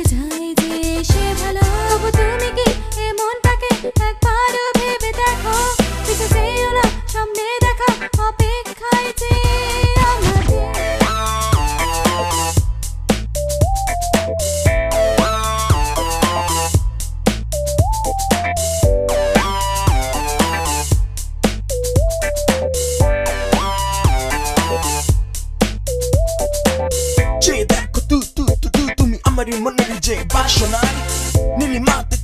মিশে যায় যে সে ভালো। তবু তুমি কি এ মনটাকে একবারও ভেবে দেখো, পিছে যেও না, সামনে দেখা অপেক্ষায় যে আমাদের। তুমি আমারই মনের যে বাসনায় নীলিমাতে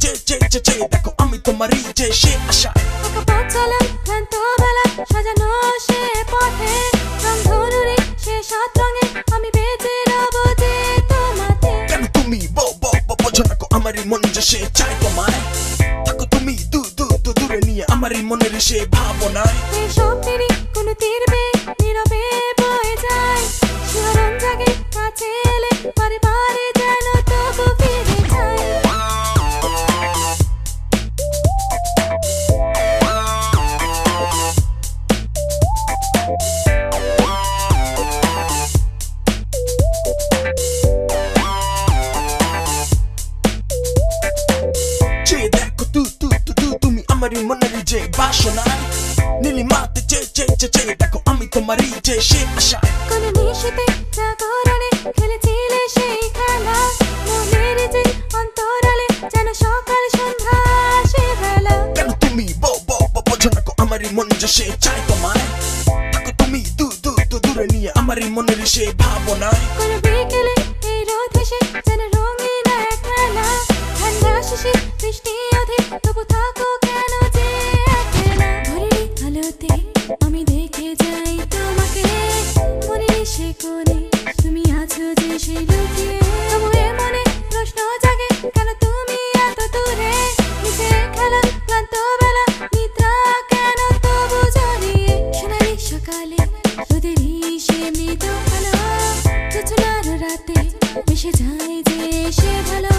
দেখো আমি তোমারই যে সে আশা। একা পথ চলা ক্লান্ত বেলা সাজানো সে পথে, রং ধনুরে সে সাত রঙে আমি বেঁচে রব যে তোমাতে। কেন তুমি বোঝো না আমারই মন যে সে চায় তোমায়, থাকো তুমি দূরে নিয়ে আমারই মনের সে ভাবনায়। এই স্বপ্নেরই কোনো তীর বেয়ে নীরবে বয়ে যায়, শিহরণ জাগে কাছে এলে বারে বারে যেন তবু ফিরে যায়। দেখো তুমি আমারই মনের যে বাসনায় নীলিমাতে দেখো আমি তোমারই যে সে আশা। কোন নিশিতে জাগরণে খেলেছিলে সেই খেলা, মনের যে অন্তরালে যেন সকাল সন্ধ্যা সে বেলা। কেন তুমি বোঝো না আমারই মন যে সে চায় তোমায়, থাকো তুমি দূরে নিয়ে আমারই মনের সে ভাবনায়। কোন বিকেলে এই রোদ হেসে যেন রঙিন এক খেলা, ঠান্ডা শিশির বৃষ্টি অধিক তবু থাকো কেন যে একলা। ভোরের আলোতে আমি দেখে যাই তোমাকে, মনের সে কোণে তুমি আছো যে সেই লুকিয়ে। তবু এ মনে প্রশ্ন জাগে কেন তুমি এত দূরে, নিচে খেলা ক্লান্ত বেলা নিদ্রা কেন তবু জড়িয়ে। সোনালি সকালে রোদেরই সে মৃদু আলো, জোছনার রাতে মিশে যায় যে সে ভালো।